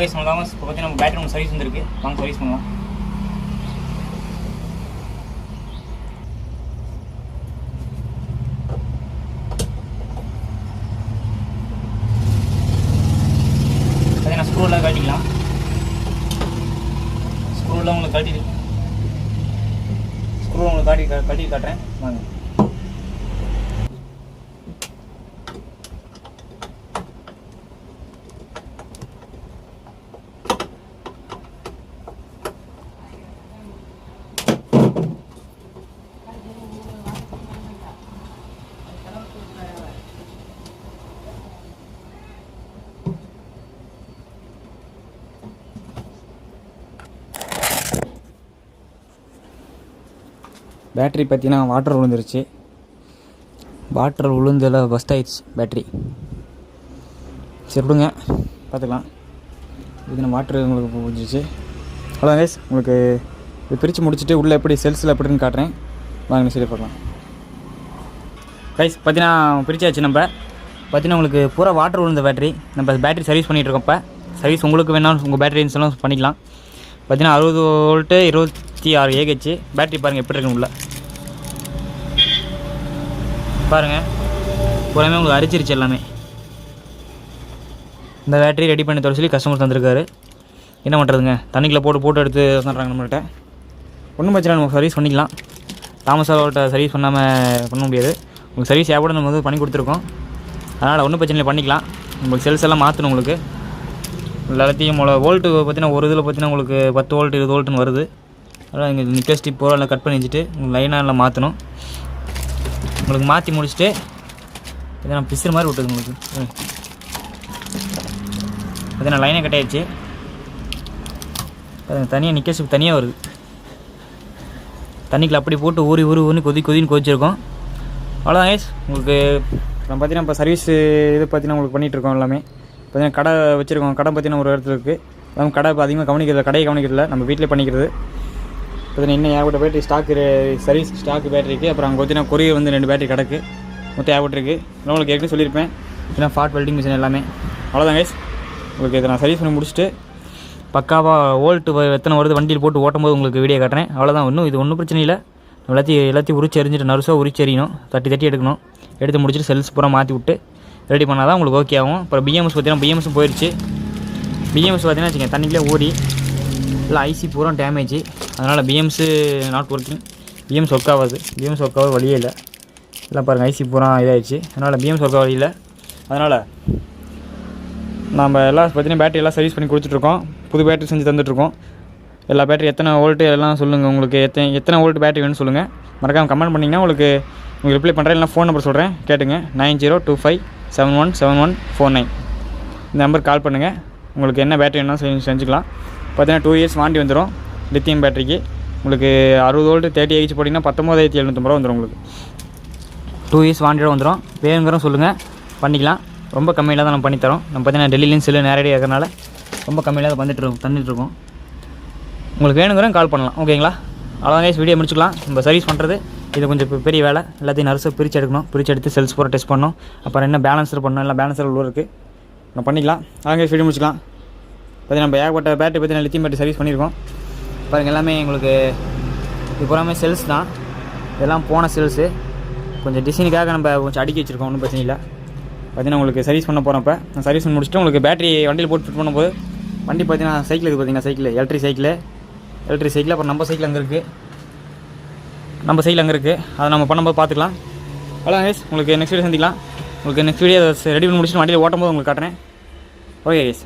Service பண்ணலாம். இப்போ பார்த்தீங்கன்னா நம்ம பேட்டரி ஒன்று சர்வீஸ் வந்துருக்கு, வாங்க சர்வீஸ் பண்ணலாம். பார்த்தீங்கன்னா ஸ்க்ரூலாம் கழட்டிக்கலாம். ஸ்க்ரூலாம் உங்களுக்கு கழட்டி காட்டுறேன் வாங்க. பேட்ரி பார்த்தீங்கன்னா வாட்டர் விழுந்துருச்சு. வாட்டர் விழுந்தில் பஸ்ட் ஆயிடுச்சு பேட்ரி. சரி விடுங்க, பார்த்துக்கலாம். இதுக்கு வாட்டர் உங்களுக்கு விழுந்துருச்சு. ஹலோ கைஸ், உங்களுக்கு இது பிரித்து முடிச்சுட்டு உள்ளே எப்படி செல்ஸில் எப்படின்னு காட்டுறேன் வாங்க. சரி பார்க்கலாம் கைஸ். பார்த்தீங்கன்னா பிரிச்சாச்சு. நம்ம பார்த்தீங்கன்னா உங்களுக்கு பூரா வாட்டர் விழுந்த பேட்ரி. நம்ம பேட்ரி சர்வீஸ் பண்ணிகிட்டு இருக்கோம். இப்போ சர்வீஸ் உங்களுக்கு வேணாலும் உங்கள் பேட்டரி இன்ஸ்டாலும் பண்ணிக்கலாம். பார்த்தீங்கன்னா 60 வோல்ட்டு 26 AH பேட்ரி. பாருங்கள் எப்படி இருக்குன்னு உள்ள பாருங்கள். பூராமே உங்களுக்கு அரிச்சிருச்சு எல்லாமே. இந்த பேட்டரி ரெடி பண்ணி தர சொல்லி கஸ்டமர் தந்திருக்காரு. என்ன பண்ணுறதுங்க, தண்ணிக்குள்ளே போட்டு எடுத்து தந்துடுறாங்க நம்மள்கிட்ட. ஒன்றும் பிரச்சனை, நம்ம சர்வீஸ் பண்ணிக்கலாம். தாமஸாவோட சர்வீஸ் பண்ண முடியாது. உங்களுக்கு சர்வீஸ் ஏவோட நம்ம வந்து பண்ணி கொடுத்துருக்கோம். அதனால் ஒன்றும் பிரச்சனை இல்லை, பண்ணிக்கலாம். உங்களுக்கு செல்ஸ் எல்லாம் மாற்றணும். உங்களுக்கு எல்லாத்தையும் வோல்ட்டு பார்த்தீங்கன்னா ஒரு இதில் பார்த்தீங்கன்னா உங்களுக்கு 10 வோல்ட் 20 வோல்ட்டுன்னு வருது. அதனால் இங்கே நிக்க ஸ்டிப் போகிற எல்லாம் கட் பண்ணி வச்சுட்டு உங்களுக்கு லைனாக எல்லாம் மாற்றணும். உங்களுக்கு மாற்றி முடிச்சுட்டு பார்த்தீங்கன்னா பிசுறு மாதிரி விட்டுது உங்களுக்கு. பார்த்தீங்கன்னா லைனே கட் ஆகிடுச்சு. தனியாக நிக்க ஸ்டிப் தனியாக வருது. தண்ணிக்குள்ள அப்படி போட்டு ஊறி கொதின்னு கொதிச்சிருக்கோம். அவ்வளோதான் கைஸ். உங்களுக்கு நம்ம பார்த்தீங்கன்னா இப்போ சர்வீஸ் இது பார்த்தீங்கன்னா உங்களுக்கு பண்ணிகிட்ருக்கோம். எல்லாமே பார்த்தீங்கன்னா கடை வச்சுருக்கோம். கடை பார்த்தீங்கன்னா ஒரு இடத்துல இருக்குது. நம்ம கடை இப்போ அதிகமாக கவனிக்கிறதில்ல, நம்ம வீட்டிலே பண்ணிக்கிறது. பார்த்தீங்கன்னா இன்னும் ஏகப்பட்ட battery stock, service stock battery இருக்குது. அப்புறம் அங்கே பார்த்தீங்கன்னா கொரியர் வந்து 2 பேட்டரி கிடக்கு. மொத்தம் ஏகப்பட்டு இருக்குது. நான் உங்களுக்கு ஏற்கனவே சொல்லியிருப்பேன். ஏன்னா ஃபாட் வெல்டிங் மிஷின் எல்லாமே. அவ்வளோதான் கைஸ். உங்களுக்கு இதை நான் சர்வீஸ் பண்ணி முடிச்சுட்டு பக்காவாக வோல்ட்டு எத்தனை வருது வண்டியில் போட்டு ஓட்டும்போது உங்களுக்கு வீடியோ காட்டுறேன். அவ்வளோதான். இது ஒன்றும் பிரச்சனை இல்லை. எல்லாத்தையும் உரிச்சு எறிஞ்சிட்டு நர்ஸாக உரிச்சு எறியணும். தட்டி எடுக்கணும். எடுத்து முடிச்சுட்டு செல்ஸ் பூரா மாற்றி விட்டு ரெடி பண்ணால் தான் உங்களுக்கு ஓகே ஆகும். அப்புறம் பிஎம்எஸ் பார்த்தீங்கன்னா பிஎம்எஸும் போயிடுச்சு. பிஎம்எஸ் பார்த்தீங்கன்னா வச்சுக்கோங்க தண்ணிக்குள்ளே ஓடி இல்லை ஐசி பூரா டேமேஜ். அதனால் பிஎம்ஸு நாட் ஒர்க்கிங். பிஎம்ஸ் ஒர்க் ஆகாது. வழியே இல்லை. எல்லாம் பாருங்கள் ஐசி பூரா இதாகிடுச்சு. அதனால் பிஎம்ஸ் ஒர்க் ஆக வழி இல்லை. அதனால் நம்ம எல்லாம் பார்த்தீங்கன்னா பேட்டரி எல்லாம் சர்வீஸ் பண்ணி கொடுத்துட்ருக்கோம். புது பேட்டரி செஞ்சு தந்துட்டுருக்கோம். எல்லா பேட்டரி எத்தனை வோல்ட்டு எல்லாம் சொல்லுங்கள். உங்களுக்கு எத்தனை வோல்ட் பேட்டரி வேணும்னு சொல்லுங்கள். மறக்காமல் கமெண்ட் பண்ணிங்கன்னா உங்களுக்கு ரிப்ளை பண்ணுறேன். இல்லைனா ஃபோன் நம்பர் சொல்கிறேன், கேட்டுங்க. 9025717149 இந்த நம்பருக்கு கால் பண்ணுங்கள். உங்களுக்கு என்ன பேட்டரி வேணாலும் செஞ்சுக்கலாம். பார்த்தீங்கன்னா 2 இயர்ஸ் வாண்டி வந்துடும். லித்தியம் பேட்டரிக்கு உங்களுக்கு 60 வோல்ட்டு 30 AH போட்டிங்கன்னா 19,750 ரூபா வந்துடும். உங்களுக்கு 2 இயர்ஸ் வாண்டியோட வந்துடும். வேணுங்கிறோம் சொல்லுங்கள், பண்ணிக்கலாம். ரொம்ப கம்மியில் தான் நம்ம பண்ணித்தரோம். நம்ம பார்த்தீங்கன்னா டெல்லியிலேருந்து செல்லு நேரடியாக இருக்கிறனால ரொம்ப கம்மியில் தான் தந்துட்டுருக்கோம். உங்களுக்கு வேணுங்கிறோம் கால் பண்ணலாம். ஓகேங்களா? அவ்வளோதான் கைஸ், வீடியோ முடிச்சுக்கலாம். நம்ம சர்வீஸ் பண்ணுறது இது கொஞ்சம் பெரிய வேலை. எல்லாத்தையும் நர்ஸை பிரித்து எடுக்கணும். பிரித்து எடுத்து செல்ஸ் பூரா டெஸ்ட் பண்ணணும். அப்புறம் என்ன பேலன்ஸர் பண்ணணும். எல்லாம் பேலன்ஸர் உள்ள இருக்குது. நம்ம பண்ணிக்கலாம். அதான் கைஸ் வீடியோ முடிச்சுக்கலாம். பார்த்தீங்கன்னா நம்ம ஏகப்பட்ட பேட்டரி பார்த்தீங்கன்னா லித்தியம் பேட்டரி சர்வீஸ் பண்ணியிருக்கோம். பாருங்கள் எல்லாமே உங்களுக்கு இது பூராமே செல்ஸ் தான். இதெல்லாம் போன செல்ஸு கொஞ்சம் டிசைனுக்காக நம்ம கொஞ்சம் அடுக்கி வச்சுருக்கோம். ஒன்றும் பிரச்சனை இல்லை. பார்த்தீங்கன்னா உங்களுக்கு சர்வீஸ் பண்ண போகிறப்ப நான் சர்வீஸ் பண்ணி முடிச்சுட்டு உங்களுக்கு பேட்டரி வண்டியில் போட்டு ஃபிட் பண்ணும்போது வண்டி பார்த்தீங்கன்னா சைக்கிள் இருக்குது. பார்த்தீங்கன்னா சைக்கிள் எலக்ட்ரிக் சைக்கிள் அப்புறம் நம்ம சைக்கிள் அங்கே இருக்குது. அதை நம்ம பண்ணும்போது பார்த்துக்கலாம். அவ்வளோ கைஸ், உங்களுக்கு நெக்ஸ்ட் வீடியோ சந்திக்கலாம். உங்களுக்கு நெக்ஸ்ட் வீடியோ ரெடி பண்ணி முடிச்சுட்டு வண்டியில் ஓட்டும்போது உங்களுக்கு காட்டுறேன். Okay guys.